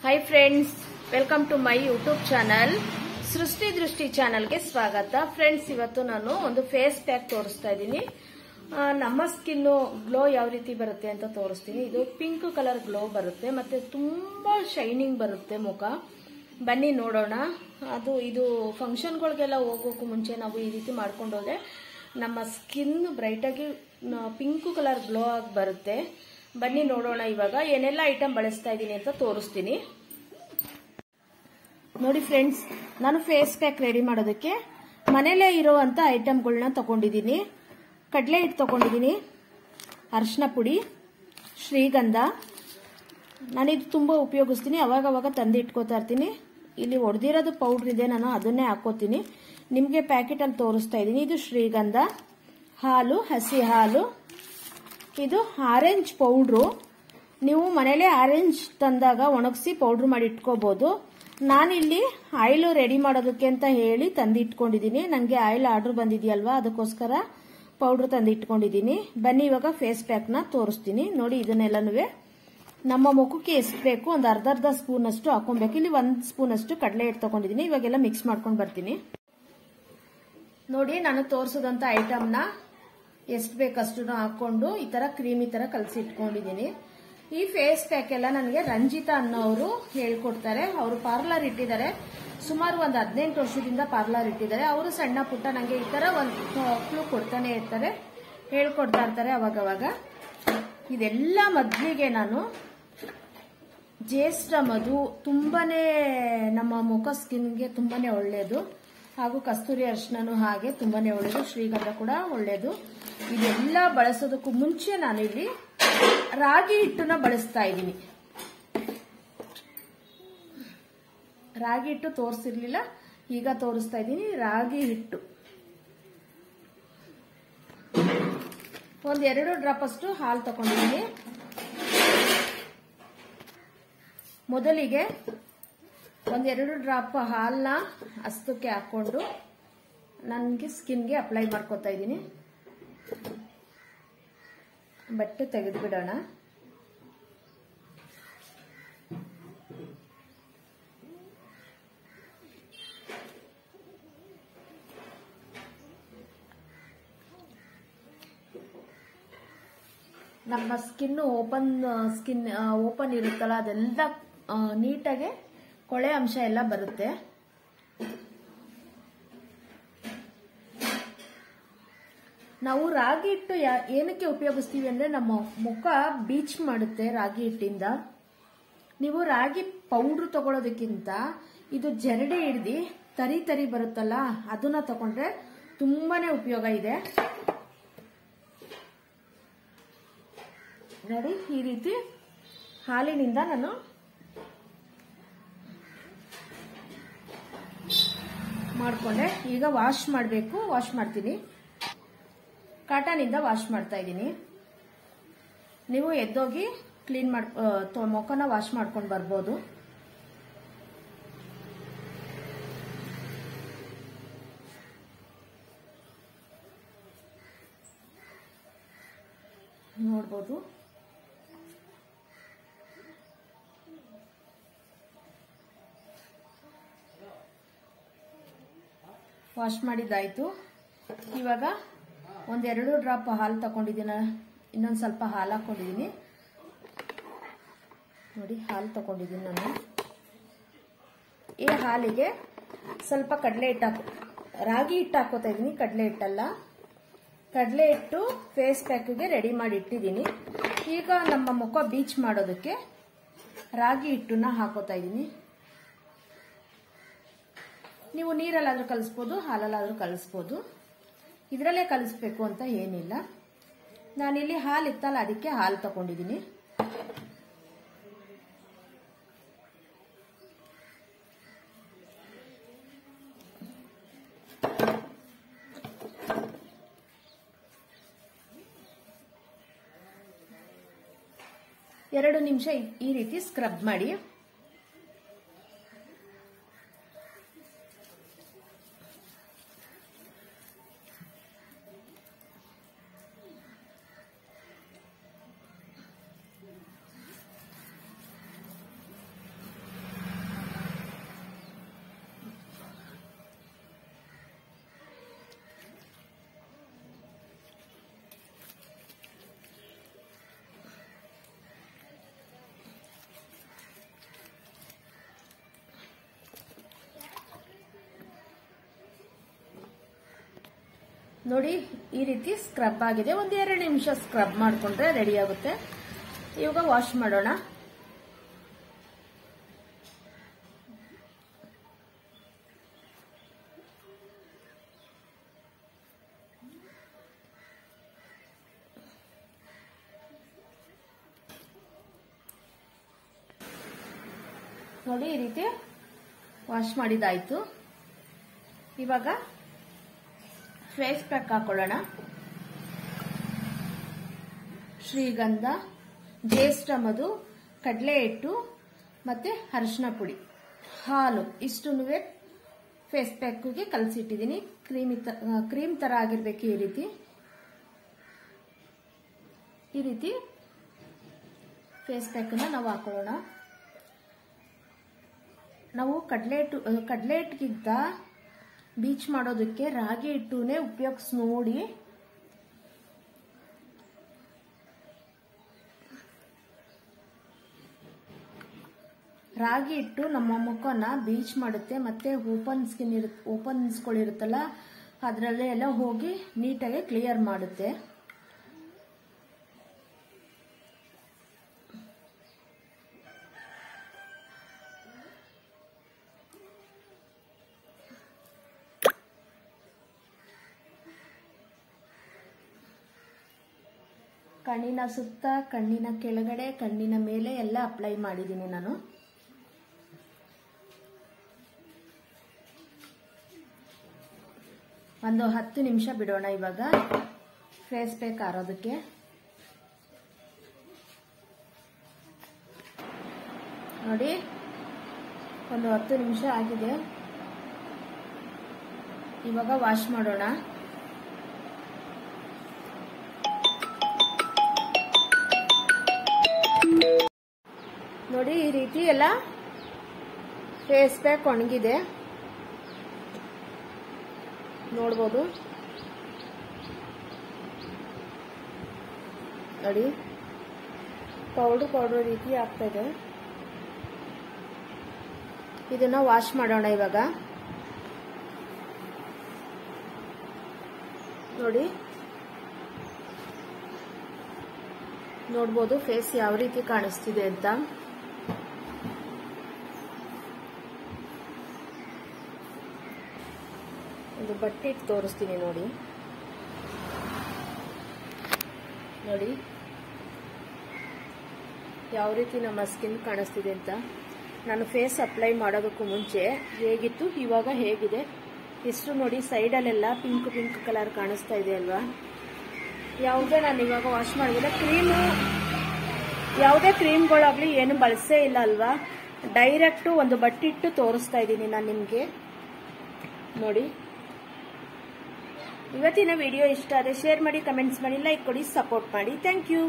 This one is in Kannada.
Hi friends, welcome to my YouTube channel Srishti Drishti ಚಾನಲ್ಗೆ ಸ್ವಾಗತ। ಫ್ರೆಂಡ್ಸ್, ಇವತ್ತು ನಾನು ಒಂದು ಫೇಸ್ ಪ್ಯಾಕ್ ತೋರಿಸ್ತಾ ಇದ್ದೀನಿ। ನಮ್ಮ ಸ್ಕಿನ್ ಗ್ಲೋ ಯಾವ ರೀತಿ ಬರುತ್ತೆ ಅಂತ ತೋರಿಸ್ತೀನಿ। ಇದು ಪಿಂಕ್ ಕಲರ್ ಗ್ಲೋ ಬರುತ್ತೆ ಮತ್ತೆ ತುಂಬಾ ಶೈನಿಂಗ್ ಬರುತ್ತೆ ಮುಖ। ಬನ್ನಿ ನೋಡೋಣ। ಇದು ಫಂಕ್ಷನ್ಗಳಿಗೆಲ್ಲ ಹೋಗೋಕ್ಕೂ ಮುಂಚೆ ನಾವು ಈ ರೀತಿ ಮಾಡ್ಕೊಂಡು ಹೋದ್ರೆ ನಮ್ಮ ಸ್ಕಿನ್ ಬ್ರೈಟ್ ಆಗಿ ಪಿಂಕ್ ಕಲರ್ ಗ್ಲೋ ಆಗಿ ಬರುತ್ತೆ। ಬನ್ನಿ ನೋಡೋಣ ಇವಾಗ ಏನೆಲ್ಲ ಐಟಮ್ ಬಳಸ್ತಾ ಇದ್ದೀನಿ ಅಂತ ತೋರಿಸ್ತೀನಿ। ನೋಡಿ ಫ್ರೆಂಡ್ಸ್, ನಾನು ಫೇಸ್ ಪ್ಯಾಕ್ ರೆಡಿ ಮಾಡೋದಕ್ಕೆ ಮನೆಯಲ್ಲೇ ಇರುವಂತ ಐಟಮ್ಗಳನ್ನ ತಗೊಂಡಿದ್ದೀನಿ। ಕಡಲೆ ಹಿಟ್ಟು ತಗೊಂಡಿದ್ದೀನಿ, ಅರಿಶಿನ ಪುಡಿ, ಶ್ರೀಗಂಧ। ನಾನಿದು ತುಂಬಾ ಉಪಯೋಗಿಸ್ತೀನಿ, ಅವಾಗ ತಂದು ಇಟ್ಕೋತಾ ಇರ್ತೀನಿ। ಇಲ್ಲಿ ಹೊಡೆದಿರೋದು ಪೌಡರ್ ಇದೆ, ನಾನು ಅದನ್ನೇ ಹಾಕೋತೀನಿ। ನಿಮಗೆ ಪ್ಯಾಕೆಟ್ ಅಲ್ಲಿ ತೋರಿಸ್ತಾ ಇದ್ದೀನಿ। ಇದು ಶ್ರೀಗಂಧ, ಹಾಲು, ಹಸಿ ಹಾಲು, ಇದು ಆರೆಂಜ್ ಪೌಡ್ರು। ನೀವು ಮನೇಲೆ ಆರೆಂಜ್ ತಂದಾಗ ಒಣಗಿಸಿ ಪೌಡ್ರ್ ಮಾಡಿ ಇಟ್ಕೋಬಹುದು। ನಾನಿಲ್ಲಿ ಆಯಿಲ್ ರೆಡಿ ಮಾಡೋದಕ್ಕೆ ಅಂತ ಹೇಳಿ ತಂದು ಇಟ್ಕೊಂಡಿದ್ದೀನಿ। ನನಗೆ ಆಯಿಲ್ ಆರ್ಡರ್ ಬಂದಿದೆಯಲ್ವಾ, ಅದಕ್ಕೋಸ್ಕರ ಪೌಡ್ರ್ ತಂದು ಇಟ್ಕೊಂಡಿದ್ದೀನಿ। ಬನ್ನಿ ಇವಾಗ ಫೇಸ್ ಪ್ಯಾಕ್ ನ ತೋರಿಸ್ತೀನಿ। ನೋಡಿ, ಇದನ್ನೆಲ್ಲನೂ ನಮ್ಮ ಮುಖಕ್ಕೆ ಎಷ್ಟು ಬೇಕು ಒಂದು ಅರ್ಧ ಸ್ಪೂನ್ ಅಷ್ಟು ಹಾಕೊಬೇಕು। ಇಲ್ಲಿ 1 ಸ್ಪೂನ್ ಅಷ್ಟು ಕಡಲೆ ಹಿಟ್ಟು ತಗೊಂಡಿದ್ದೀನಿ। ಇವಾಗೆಲ್ಲ ಮಿಕ್ಸ್ ಮಾಡ್ಕೊಂಡು ಬರ್ತೀನಿ। ನೋಡಿ, ನಾನು ತೋರಿಸೋದಂತ ಐಟಮ್ನ ಎಷ್ಟು ಬೇಕಷ್ಟು ಹಾಕೊಂಡು ಈ ತರ ಕ್ರೀಮಿ ತರ ಕಲಸಿ ಇಟ್ಕೊಂಡಿದ್ದೀನಿ। ಈ ಫೇಸ್ ಪ್ಯಾಕ್ ಎಲ್ಲ ನನಗೆ ರಂಜಿತಾ ಅನ್ನೋರು ಹೇಳ್ಕೊಡ್ತಾರೆ। ಅವರು ಪಾರ್ಲರ್ ಇಟ್ಟಿದ್ದಾರೆ, ಸುಮಾರು ಒಂದು 18 ವರ್ಷದಿಂದ ಪಾರ್ಲರ್ ಇಟ್ಟಿದ್ದಾರೆ। ಅವರು ಸಣ್ಣ ಪುಟ್ಟ ನಂಗೆ ಈ ತರ ಒಂದು ಕ್ಲೂ ಕೊಡ್ತಾನೆ ಇರ್ತಾರೆ, ಹೇಳ್ಕೊಡ್ತಾ ಇರ್ತಾರೆ ಅವಾಗವಾಗ। ಇದೆಲ್ಲ ಮೊದಲಿಗೆ ನಾನು ಜ್ಯೇಷ್ಠ ಮಧು ತುಂಬಾನೇ ನಮ್ಮ ಮುಖ ಸ್ಕಿನ್ಗೆ ತುಂಬಾನೇ ಒಳ್ಳೇದು, ಹಾಗೂ ಕಸ್ತೂರಿ ಅರಿಶಿನೂ ಹಾಗೆ ತುಂಬಾನೇ ಒಳ್ಳೇದು, ಶ್ರೀಗಂಧ ಕೂಡ ಒಳ್ಳೇದು। ಇದೆಲ್ಲ ಬಳಸೋದಕ್ಕೂ ಮುಂಚೆ ನಾನಿಲ್ಲಿ ರಾಗಿ ಹಿಟ್ಟನ್ನ ಬಳಸ್ತಾ ಇದ್ದೀನಿ। ರಾಗಿ ಹಿಟ್ಟು ತೋರಿಸಿರ್ಲಿಲ್ಲ, ಈಗ ತೋರಿಸ್ತಾ ಇದ್ದೀನಿ। ರಾಗಿ ಹಿಟ್ಟು ಒಂದ್ 2 ಡ್ರಾಪ್ ಅಷ್ಟು ಹಾಲು ತಗೊಂಡಿದ್ದೀನಿ। ಮೊದಲಿಗೆ ಒಂದ್ 2 ಡ್ರಾಪ್ ಹಾಲನ್ನ ಹಸ್ತಕ್ಕೆ ಹಾಕೊಂಡು ನನಗೆ ಸ್ಕಿನ್ಗೆ ಅಪ್ಲೈ ಮಾಡ್ಕೊತಾ ಇದ್ದೀನಿ। ಬಟ್ಟೆ ತೆಗೆದು ಬಿಡೋಣ। ನಮ್ಮ ಸ್ಕಿನ್ ಓಪನ್ ಇರುತ್ತಲ್ಲ, ಅದೆಲ್ಲ ನೀಟಾಗಿ ಕೊಳೆ ಅಂಶ ಎಲ್ಲ ಬರುತ್ತೆ। ನಾವು ರಾಗಿ ಹಿಟ್ಟು ಏನಕ್ಕೆ ಉಪಯೋಗಿಸ್ತೀವಿ ಅಂದ್ರೆ ನಮ್ಮ ಮುಖ ಬೀಚ್ ಮಾಡುತ್ತೆ ರಾಗಿ ಹಿಟ್ಟಿಂದ। ನೀವು ರಾಗಿ ಪೌಡ್ರ್ ತಗೊಳ್ಳೋದಕ್ಕಿಂತ ಇದು ಜರಡಿ ಹಿಡ್ದು ತರಿ ಬರುತ್ತಲ್ಲ, ಅದನ್ನ ತಗೊಂಡ್ರೆ ತುಂಬಾನೇ ಉಪಯೋಗ ಇದೆ। ನೋಡಿ, ಈ ರೀತಿ ಹಾಲಿನಿಂದ ನಾನು ಮಾಡ್ಕೊಂಡೆ। ಈಗ ವಾಶ್ ಮಾಡ್ತೀನಿ। ಕಾಟನ್ ಇಂದ ವಾಶ್ ಮಾಡ್ತಾ ಇದ್ದೀನಿ। ನೀವು ಎದ್ದೋಗಿ ಕ್ಲೀನ್ ಮುಖನ ವಾಶ್ ಮಾಡ್ಕೊಂಡು ಬರ್ಬೋದು। ನೋಡ್ಬೋದು, ವಾಶ್ ಮಾಡಿದ್ದಾಯ್ತು। ಇವಾಗ ಒಂದ್ 2 ಡ್ರಾಪ್ ಹಾಲು ತಗೊಂಡಿದ್ದೀನಿ, ಇನ್ನೊಂದ್ ಸ್ವಲ್ಪ ಹಾಲು ಹಾಕೊಂಡಿದ್ದೀನಿ। ನೋಡಿ, ಹಾಲು ತಗೊಂಡಿದ್ದೀನಿ ನಾನು। ಈ ಹಾಲಿಗೆ ಸ್ವಲ್ಪ ಕಡಲೆ ಹಿಟ್ಟು ರಾಗಿ ಹಿಟ್ಟು ಹಾಕೋತಾ ಇದ್ದೀನಿ, ಕಡಲೆ ಹಿಟ್ಟಲ್ಲ। ಕಡಲೆ ಹಿಟ್ಟು ಫೇಸ್ ಪ್ಯಾಕ್ಗೆ ರೆಡಿ ಮಾಡಿ ಇಟ್ಟಿದ್ದೀನಿ। ಈಗ ನಮ್ಮ ಮುಖ ಬೀಚ್ ಮಾಡೋದಕ್ಕೆ ರಾಗಿ ಹಿಟ್ಟನ್ನ ಹಾಕೋತಾ ಇದ್ದೀನಿ। ನೀವು ನೀರಲ್ಲಾದ್ರೂ ಕಲಿಸ್ಬೋದು, ಹಾಲಲ್ಲಾದ್ರೂ ಕಲಿಸ್ಬೋದು, ಇದರಲ್ಲೇ ಕಲಿಸ್ಬೇಕು ಅಂತ ಏನಿಲ್ಲ। ನಾನಿಲ್ಲಿ ಹಾಲು ಇತ್ತಲ್ಲ, ಅದಕ್ಕೆ ಹಾಲು ತಗೊಂಡಿದ್ದೀನಿ। ಎರಡು ನಿಮಿಷ ಈ ರೀತಿ ಸ್ಕ್ರಬ್ ಮಾಡಿ। ನೋಡಿ ಈ ರೀತಿ ಸ್ಕ್ರಬ್ ಆಗಿದೆ. ಒಂದು 2 ನಿಮಿಷ ಸ್ಕ್ರಬ್ ಮಾಡಿಕೊಂಡ್ರೆ ರೆಡಿ ಆಗುತ್ತೆ. ಇವಾಗ ವಾಶ್ ಮಾಡೋಣ. ನೋಡಿ ಈ ರೀತಿ ವಾಶ್ ಮಾಡಿದಾಯ್ತು. ಇವಾಗ ಫೇಸ್ ಪ್ಯಾಕ್ ಹಾಕೊಳ್ಳೋಣ. ಶ್ರೀಗಂಧ, ಜ್ಯೇಷ್ಠ ಮಧು, ಕಡಲೆ ಹಿಟ್ಟು ಮತ್ತೆ ಅರಿಶಿನ ಪುಡಿ, ಹಾಲು ಇಷ್ಟನ್ನು ಫೇಸ್ ಪ್ಯಾಕ್ಗೆ ಕಲಸಿಟ್ಟಿದ್ದೀನಿ. ಕ್ರೀಮ್ ತರ ಆಗಿರ್ಬೇಕು. ಈ ರೀತಿ ಫೇಸ್ ಪ್ಯಾಕ್ ನಾವು ಹಾಕೊಳ್ಳೋಣ. ನಾವು ಕಡಲೆ ಹಿಟ್ಟಿಗಿಂತ ಬೀಚ್ ಮಾಡೋದಕ್ಕೆ ರಾಗಿ ಹಿಟ್ಟುನೇ ಉಪಯೋಗಿಸಿ ನೋಡಿ. ರಾಗಿ ಹಿಟ್ಟು ನಮ್ಮ ಮುಖನ ಬೀಚ್ ಮಾಡುತ್ತೆ. ಮತ್ತೆ ಓಪನ್ ಸ್ಗಳಿರುತ್ತಲ್ಲ ಅದರಲ್ಲೇ ಎಲ್ಲ ಹೋಗಿ ನೀಟಾಗಿ ಕ್ಲಿಯರ್ ಮಾಡುತ್ತೆ. ಕಣ್ಣಿನ ಸುತ್ತ, ಕಣ್ಣಿನ ಕೆಳಗಡೆ, ಕಣ್ಣಿನ ಮೇಲೆ ಎಲ್ಲ ಅಪ್ಲೈ ಮಾಡಿದ್ದೀನಿ ನಾನು. ಒಂದು 10 ನಿಮಿಷ ಬಿಡೋಣ ಇವಾಗ ಫೇಸ್ ಪ್ಯಾಕ್ ಆರೋದಕ್ಕೆ. ನೋಡಿ ಒಂದು 10 ನಿಮಿಷ ಆಗಿದೆ. ಇವಾಗ ವಾಶ್ ಮಾಡೋಣ. ನೋಡಿ ಈ ರೀತಿ ಎಲ್ಲ ಫೇಸ್ ಪ್ಯಾಕ್ ಒಣಗಿದೆ ನೋಡ್ಬೋದು. ನೋಡಿ ಪೌಡರ್ ರೀತಿ ಆಗ್ತಾ ಇದೆ. ಇದನ್ನ ವಾಶ್ ಮಾಡೋಣ ಇವಾಗ. ನೋಡಿ ನೋಡ್ಬೋದು ಫೇಸ್ ಯಾವ ರೀತಿ ಕಾಣಿಸ್ತಿದೆ ಅಂತ. ಒಂದು ಬಟ್ಟೆ ಇಟ್ಟು ತೋರಿಸ್ತೀನಿ ನೋಡಿ. ನೋಡಿ ಯಾವ ರೀತಿ ನಮ್ಮ ಸ್ಕಿನ್ ಕಾಣಿಸ್ತಿದೆ ಅಂತ. ನಾನು ಫೇಸ್ ಅಪ್ಲೈ ಮಾಡೋದಕ್ಕೂ ಮುಂಚೆ ಹೇಗಿತ್ತು, ಇವಾಗ ಹೇಗಿದೆ. ಇಷ್ಟು ನೋಡಿ ಸೈಡಲ್ಲೆಲ್ಲ ಪಿಂಕ್ ಕಲರ್ ಕಾಣಿಸ್ತಾ ಇದೆ ಅಲ್ವಾ. ಯಾವುದೇ ನಾನು ಇವಾಗ ವಾಶ್ ಮಾಡಿದ್ರೆ ಯಾವುದೇ ಕ್ರೀಮ್ಗಳಾಗ್ಲಿ ಏನು ಬಳಸೇ ಇಲ್ಲ ಅಲ್ವಾ. ಡೈರೆಕ್ಟು ಒಂದು ಬಟ್ಟೆ ಇಟ್ಟು ತೋರಿಸ್ತಾ ಇದ್ದೀನಿ ನಾನು ನಿಮಗೆ. ನೋಡಿ ಇವತ್ತಿನ ವಿಡಿಯೋ ಇಷ್ಟ ಆದರೆ ಶೇರ್ ಮಾಡಿ, ಕಮೆಂಟ್ಸ್ ಮಾಡಿ, ಲೈಕ್ ಕೊಡಿ, ಸಪೋರ್ಟ್ ಮಾಡಿ. Thank you.